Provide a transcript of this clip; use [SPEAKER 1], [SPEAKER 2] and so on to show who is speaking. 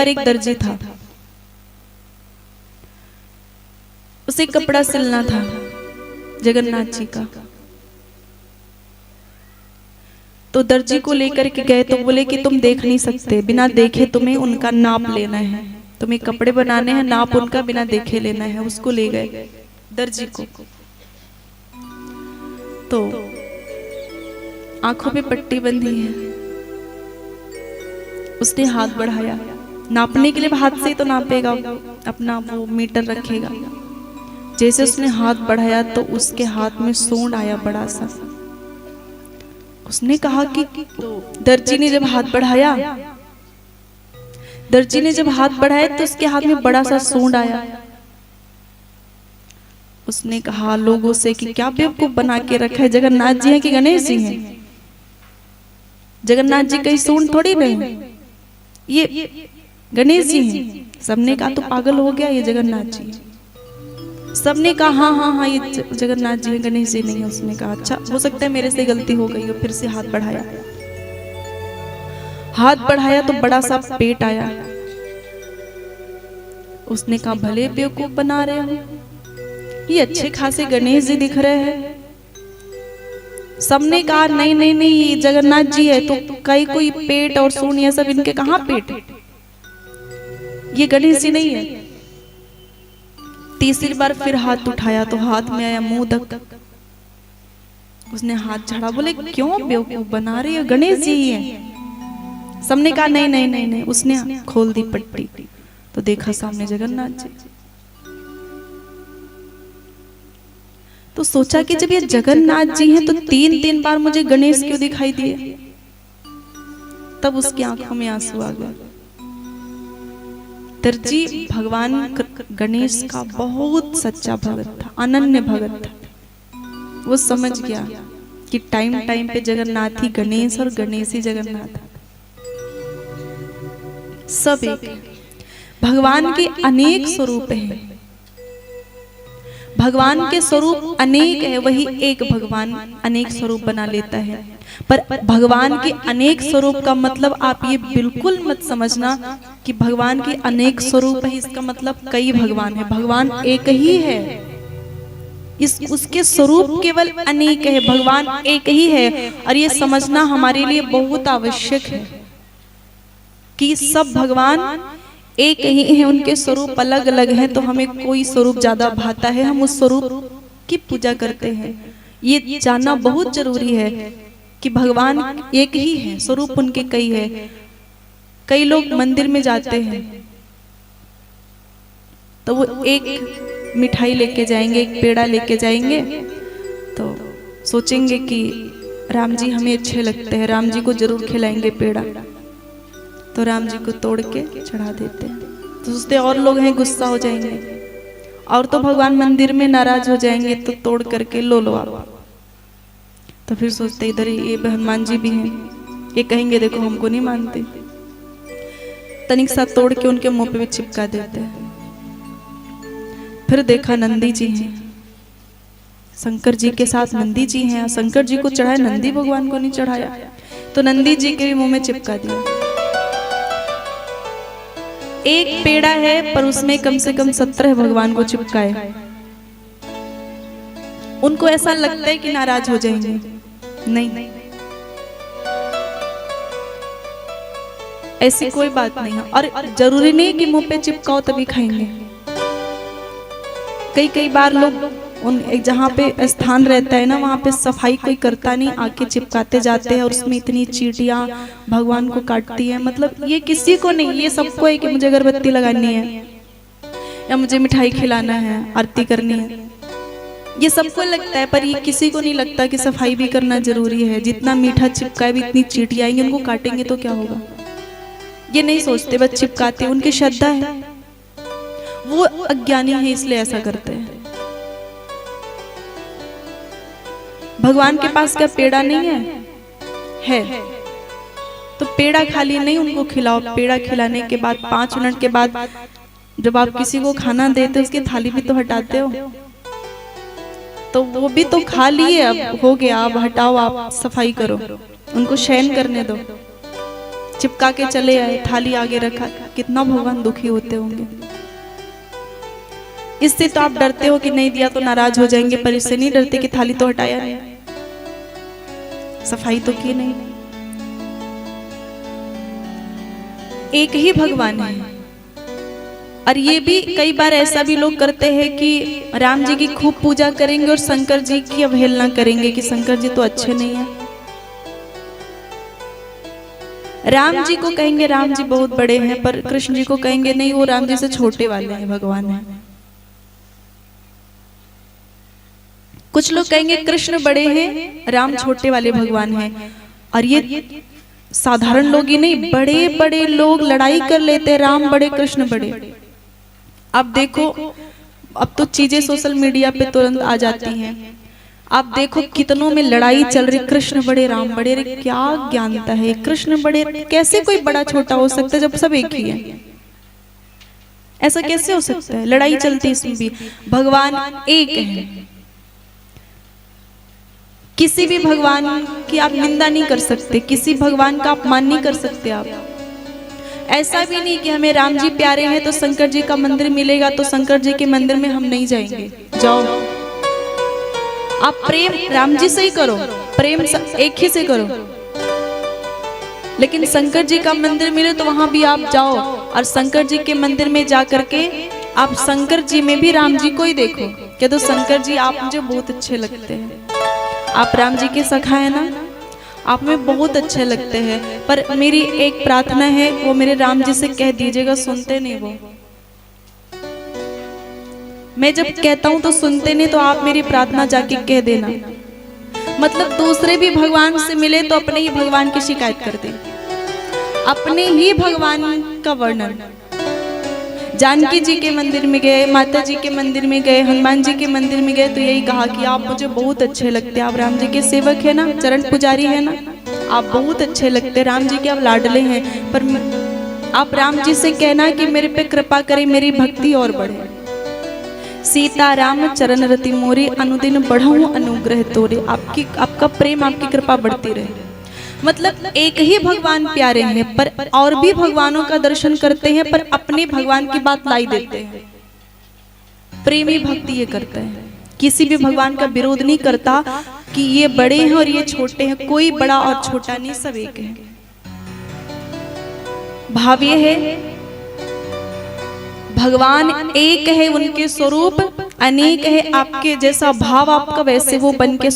[SPEAKER 1] बार एक दर्जी था, उसे कपड़ा सिलना था जगन्नाथ जी का। तो दर्जी को लेकर के गए तो बोले कि तुम देख नहीं सकते, बिना देखे तुम्हें उनका नाप लेना है, तुम्हें कपड़े बनाने हैं, नाप उनका बिना देखे लेना है। उसको ले गए दर्जी को, तो आंखों पे पट्टी बंधी है। उसने हाथ बढ़ाया नापने के लिए, हाथ से ही तो नापेगा, अपना वो मीटर रखेगा। जैसे उसने हाथ बढ़ाया तो उसके हाथ में सूंड आया बड़ा सा। उसने कहा कि दर्जी ने जब हाथ बढ़ाया, दर्जी ने जब हाथ बढ़ाया तो उसके हाथ में बड़ा सा सूंड आया। उसने कहा लोगों से कि क्या बेवकूफ बना के रखा है, जगन्नाथ जी हैं कि गणेश जी हैं? जगन्नाथ जी कहीं सूंड थोड़ी नहीं, ये गणेश जी हैं। सबने कहा तो पागल हो गया, ये जगन्नाथ जी है। सबने कहा हाँ हाँ हाँ ये जगन्नाथ जी हैं, गणेश जी नहीं है। उसने कहा अच्छा हो सकता है मेरे से गलती हो गई हो। फिर से हाथ बढ़ाया, हाथ बढ़ाया तो बड़ा सा पेट आया। उसने कहा भले बेवकूफ बना रहे हो, ये अच्छे खासे गणेश जी दिख रहे हैं। सबने कहा नहीं नहीं नहीं ये जगन्नाथ जी है। तो कई कोई पेट और सूंड ये सब इनके कहाँ पेट, ये गणेश जी नहीं है। तीसरी बार फिर हाथ उठाया तो हाथ में आया मोदक। उसने हाथ झाड़ा, बोले क्यों बेवकूफ बना रही हो, गणेश जी ही है। सबने कहा नहीं नहीं नहीं नहीं। उसने खोल दी पट्टी तो देखा सामने जगन्नाथ जी। तो सोचा कि जब ये जगन्नाथ जी हैं तो तीन तीन बार मुझे गणेश क्यों दिखाई दिए। तब उसकी आंखों में आंसू आ गए। दर्जी भगवान गणेश का बहुत सच्चा भगत था, अनन्य भगत था। वो समझ गया कि टाइम टाइम पे जगन्नाथ ही गणेश और गणेश ही जगन्नाथ, सब एक। भगवान के अनेक स्वरूप हैं, भगवान के स्वरूप अनेक है, वही एक भगवान अनेक स्वरूप बना लेता है। पर भगवान के अनेक स्वरूप का मतलब आप ये बिल्कुल मत समझना कि भगवान के अनेक स्वरूप है इसका मतलब कई भगवान है। भगवान एक ही है, उसके स्वरूप केवल अनेक है, भगवान एक ही है। और ये समझना हमारे लिए बहुत आवश्यक है कि सब भगवान एक ही है, उनके स्वरूप अलग अलग हैं। तो हमें कोई स्वरूप ज्यादा भाता है, हम उस स्वरूप की पूजा करते हैं। ये जानना बहुत जरूरी है कि भगवान एक ही है, स्वरूप उनके कई है। कई लोग मंदिर में जाते हैं तो वो एक मिठाई लेके जाएंगे, एक पेड़ा लेके जाएंगे, तो सोचेंगे कि राम जी हमें अच्छे लगते हैं, राम जी को जरूर खिलाएंगे पेड़ा। तो राम जी को तोड़ के चढ़ा देते हैं। तो सोचते और लोग हैं गुस्सा हो जाएंगे, और तो भगवान मंदिर में नाराज हो जाएंगे तो तोड़ करके लो लो आप। तो फिर सोचते इधर ये हनुमान जी भी हैं, ये कहेंगे देखो हमको नहीं मानते, तनिक सा तोड़ के उनके मुंह पे भी चिपका देते हैं। फिर देखा नंदी जी हैं, शंकर जी के साथ नंदी जी हैं। शंकर जी को चढ़ाया, नंदी भगवान को नहीं चढ़ाया, तो नंदी जी के भी मुंह में चिपका दिया। एक पेड़ा है पर उसमें कम से कम 17 भगवान को चिपकाए। उनको ऐसा लगता है कि नाराज हो जाएंगे, नहीं, ऐसी कोई बात नहीं है। और जरूरी नहीं कि मुंह पे चिपकाओ तभी खाएंगे। कई बार लोग उन जहाँ पे स्थान रहता है ना, वहाँ पे सफाई कोई करता नहीं, आके चिपकाते जाते हैं और उसमें इतनी चींटियां भगवान को काटती है। मतलब ये किसी को नहीं, ये सबको है कि मुझे अगरबत्ती लगानी है या मुझे मिठाई खिलाना है, आरती करनी है, ये सबको लगता है। पर ये किसी को नहीं लगता कि सफाई भी करना जरूरी है। जितना मीठा चिपकाए भी इतनी चींटियां आएंगी, उनको काटेंगे तो क्या होगा, ये नहीं सोचते, बस चिपकाते। उनकी श्रद्धा है, वो अज्ञानी है इसलिए ऐसा करते हैं। भगवान के पास क्या पेड़ा नहीं है? तो पेड़ा खाली नहीं उनको खिलाओ। पेड़ा खिलाने के बाद 5 मिनट के बाद जब आप किसी को खाना देते हो उसकी थाली भी तो हटाते हो, तो वो भी तो खा लिए, अब हो गया, अब हटाओ, आप सफाई करो, उनको शयन करने दो। चिपका के चले आए, थाली आगे रखा, कितना भगवान दुखी होते होंगे। इससे तो आप डरते हो कि नहीं दिया तो नाराज हो जाएंगे, पर इससे नहीं डरते कि थाली तो हटाया नहीं, सफाई तो की नहीं। एक ही भगवान है। और ये भी कई बार ऐसा भी लोग करते हैं कि राम जी की खूब पूजा करेंगे और शंकर जी की अवहेलना करेंगे कि शंकर जी तो अच्छे नहीं है। राम जी को कहेंगे राम जी बहुत बड़े हैं, पर कृष्ण जी को कहेंगे नहीं, वो राम जी से छोटे वाले हैं, भगवान हैं। कुछ लोग कहेंगे कृष्ण बड़े हैं, राम छोटे वाले भगवान हैं। और ये साधारण लोग ही नहीं, बड़े बड़े लोग लड़ाई कर लेते हैं, राम बड़े कृष्ण बड़े। अब देखो, अब तो चीजें सोशल मीडिया पे तुरंत आ जाती हैं। आप देखो कितनों में लड़ाई चल रही, कृष्ण बड़े राम बड़े। रे क्या ज्ञानता है, कृष्ण बड़े कैसे कोई बड़ा छोटा हो सकता है जब सब एक ही है? ऐसा कैसे हो सकता है? लड़ाई चलती है इसमें भी। भगवान एक है, किसी भी भगवान की आप निंदा नहीं कर सकते, किसी भगवान का अपमान नहीं कर सकते आप। ऐसा भी नहीं कि हमें राम जी प्यारे हैं तो शंकर जी का मंदिर मिलेगा तो शंकर जी के मंदिर में हम नहीं जाएंगे। जाओ, आप प्रेम राम जी से ही करो, प्रेम एक ही से करो। लेकिन शंकर जी का मंदिर मिले तो वहां भी आप जाओ, और शंकर जी के मंदिर में जा करके आप शंकर जी में भी राम जी को ही देखो। कह दो शंकर जी आप मुझे बहुत अच्छे लगते हैं, आप राम जी के सखा है ना, आप में बहुत अच्छे लगते हैं, पर मेरी एक प्रार्थना है, वो मेरे राम जी से कह दीजिएगा। सुनते नहीं वो, मैं जब कहता हूं तो सुनते नहीं, तो आप मेरी प्रार्थना जाके कह देना। मतलब दूसरे भी भगवान से मिले तो अपने ही भगवान की शिकायत कर दे, अपने ही भगवान का वर्णन। जानकी जी के मंदिर में गए, माता जी के मंदिर में गए, हनुमान जी के मंदिर में गए, तो यही कहा कि आप मुझे बहुत अच्छे लगते हैं, आप राम जी के सेवक है ना, चरण पुजारी है ना, आप बहुत अच्छे लगते हैं, राम जी के आप लाडले हैं। पर आप राम जी से कहना कि मेरे पे कृपा करें, मेरी भक्ति और बढ़े। सीता राम चरण रति मोरी, अनुदिन बढ़ाऊं अनुग्रह तोरे। आपका प्रेम, आपकी कृपा बढ़ती रहे। मतलब एक ही भगवान प्यारे हैं, पर और भी भगवानों का दर्शन करते हैं, पर अपने भगवान की बात लाई देते हैं। प्रेमी भक्ति ये करता है, किसी भी भगवान का विरोध नहीं करता कि ये बड़े हैं और ये छोटे हैं। कोई बड़ा और छोटा नहीं, सब एक है। भाव ये है, भगवान एक है, उनके स्वरूप अनेक है। आपके जैसा भाव आपका, वैसे वो बन के